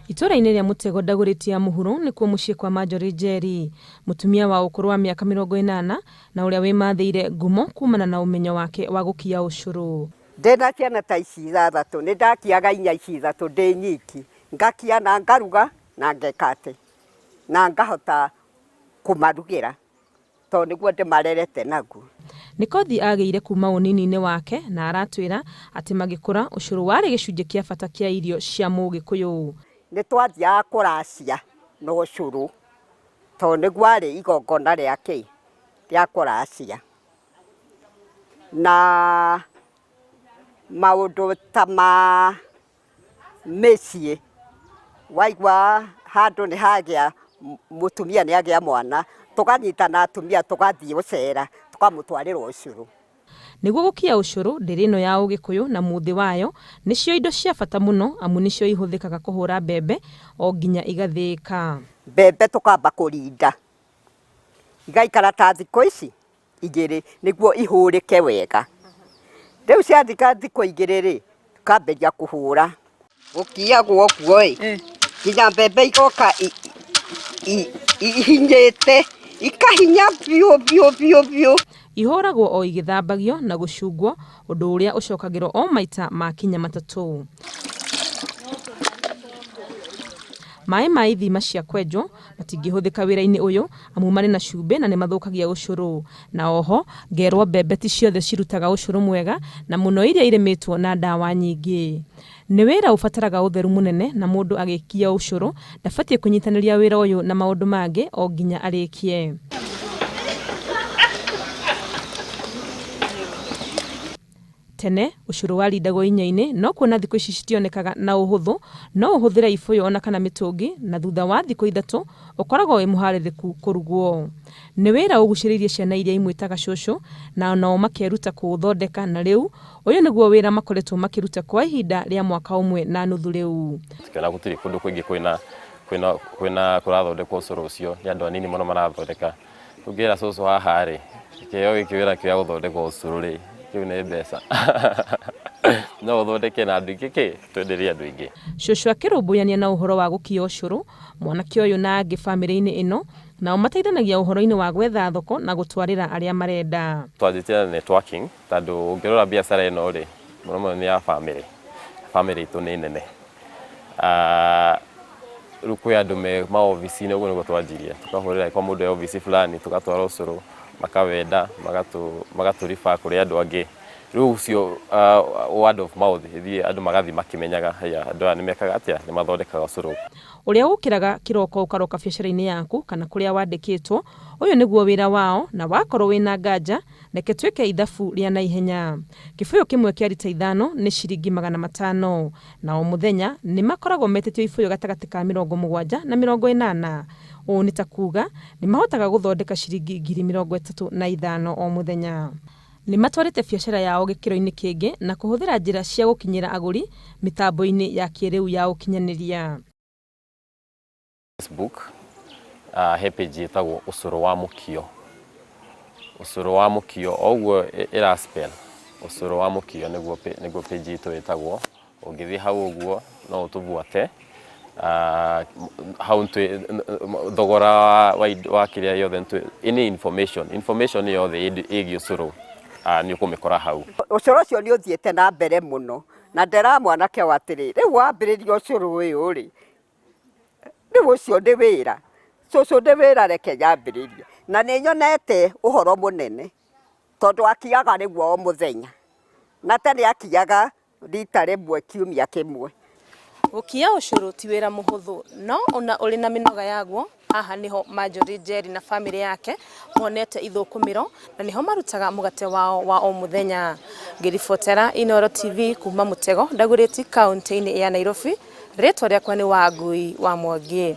Itũra-inĩ rĩa Mutego ndagũrĩti ya mũhuro nĩkuo mũciĩ kwa Marjorie Njeri, mutumia wa ũkũrũ wa mĩaka 80 na ũrĩa wĩmathĩire ngumo kumana na ũmenyo wake wa gũkia ũcũrũ. Ndĩna ciana ta ici 6, nĩ ndakiaga 4 ici 3 ndĩ nyiki, ngakia na ngaruga na ngekate na ngahota kũmarugĩra tondũ nĩguo ndĩmarerete naguo. Nĩ kothi agĩire kuma ũnini-inĩ wake na aratwĩra atĩ magĩkũra ũcũrũ warĩ gĩcunjĩ kĩa bata kĩa irio cia Mũgĩkũyũ. Nĩ twathiaga kũracia na ũcũrũ tondũ nĩguo arĩ igongona rĩake rĩa kũracia. Na maũndũ ta ma mĩciĩ, waigua handũ nĩ hagĩa mũtumia nĩ agĩa mwana, tũkanyita na atumia tũgathiĩ gũcera tũkamũtwarĩra ũcũrũ. Nĩguo gũkia ũcũrũ ndĩrĩ ĩno ya Ũgĩkũyũ na mũthĩ wayo nĩcio indo cia bata mũno amu nĩcio ihũthĩkaga kũhũra mbembe o nginya igathĩĩka. Mbembe tũkamba kũrinda igaikara ta thikũ ici 2 nĩguo ihũrĩke wega. Rĩu ciathika thikũ 2 tukambĩria kũhũra. Gũkiyagwo ũguo nginya mbembe igoka ihinyĩte ikahinya biũ. Ihũragwo o igĩthambagio na gũcungwo, ũndũ ũrĩa ũcokagĩrwo o maita makinya 3. Maĩ ma ithima cia kwenjwo matingĩhũthĩka wĩra-inĩ ũyũ amu marĩ na cumbĩ na nĩ mathũkagia ũcũrũ. Na oho ngerwo mbembe ti ciothe cirutaga ũcũrũ mwega na mũno iria irĩmĩtwo na ndawa nyingĩ. Nĩ wĩra ũbataraga ũtheru mũnene na mũndũ agĩkia ũcũrũ ndabatiĩ kũnyitanĩria wĩra ũyũ na maũndũ mangĩ o nginya arĩkie. Tene ũcũrũ warindagwo inya-inĩ, no kuona thikũ ici citionekaga na ũhũthũ, no ũhũthĩra ibũyũ ona kana mĩtũngi na thutha wa thikũ 3 ũkoragwo wĩ mũharĩrĩku kũrugwo. Nĩ wĩra ũgucĩrĩirie ciana iria imwĩtaga cũcũ na nao makeruta kũũthondeka, na rĩu ũyũ nĩguo wĩra makoretwo makĩruta kwa ihinda rĩa mwaka ũmwe na nuthu rĩu. Kana gũtirĩ kũndũ kũingĩ kwĩna kũrathondekwo ũcũrũ ũcio, nĩ andũ anini mũno marathondeka. Ũngĩra cũcũ haha rĩ, kĩheo gĩkĩ wĩra kĩa gũthondeka ũcũrũ rĩ, kĩu nĩ mbeca. No ũthondeke na andũ ingĩ twenderie andũ ingĩ. Cũcũ akĩrũmbũyania na ũhoro wa gũkia ũcũrũ, mwanake ũyũ na angĩ bamĩrĩ-inĩ ĩno nao mateithanagia ũhoro-inĩ wa gwetha thoko na gũtwarĩra arĩa marenda. Twanjĩtie networking tondũ ũngĩrora biacara ĩno rĩ, mũno nĩ ya bamĩrĩ itũ nĩ nene. Rĩu kwĩ andũ me maobici-inĩ ũguo nĩguo twanjirie, tukahũrĩra kwa mũndũ e obici fulani tugatwara ũcũrũ makawenda magatũriba kũrĩ andũ angĩ. Rĩu ũcio word of mouth ĩthiĩ andũ magathi makĩmenyaga andũ aya nĩ mekaga atĩa, nĩ mathondekaga ũcũrũ. Ũrĩa ũkĩraga kĩroko ũkaroka biacara-inĩ yaku kana kũrĩa wandĩkĩtwo, ũyũ nĩguo wĩra wao, na wakorwo wĩna nganja reke twĩke ithabu rĩa naihenya. Kĩbũyũ kĩmwe kĩa rita 5 nĩ ciringi 500 na o mũthenya nĩ makoragwo metĩtio ibũyũ gatagatĩ ka 70 na 80. Ũũ nĩ ta kuga nĩ mahotaga gũthondeka ciringi 35,000 o mũthenya. Nĩ matwarĩte biacara yao gĩkĩro-inĩ kĩngĩ na kũhũthĩra njĩra cia gũkinyĩra agũri mĩtambo-inĩ ya kĩrĩu ya ũkinyanĩria. Facebook he page ĩtagwo ũcũrũ wa mũkio. Ũcũrũ wa mũkio oguo ĩraspell. Ũcũrũ wa mũkio nĩguo page itũ ĩtagwo. Ũngĩthiĩ hau ũguo no ũtũbuate. Hau thogora wa kĩrĩa yothe any information yothe ĩgiĩ ũcũrũ nĩ ũkũmĩkora hau. Ũcũrũ ũcio nĩ ũthiĩte na mbere mũno na ndera mwanake wa atĩrĩ, rĩu wambĩrĩria ũcũrũ ũyũ rĩ, rĩu ũcio nĩ wĩra, cũcũ nĩ wĩra, reke nyambĩrĩrie. Na nĩ nyonete ũhoro mũnene tondũ akiaga nĩguo o mũthenya, na tene akiaga rita rĩmwe kiumia kĩmwe. Gũkia ũcũrũ ti wĩra mũhũthũ, no ona ũrĩ na mĩnoga yaguo. Haha niho Marjorie Njeri na bamĩrĩ yake monete ithũkũmĩro na niho marutaga mũgate wao wa o mũthenya. Ngĩribotera Inooro TV kuma Mutego ndagũrĩti kaunti-inĩ ya Nairobi, rĩtwa rĩakwa nĩ Wangui wa Mwangi.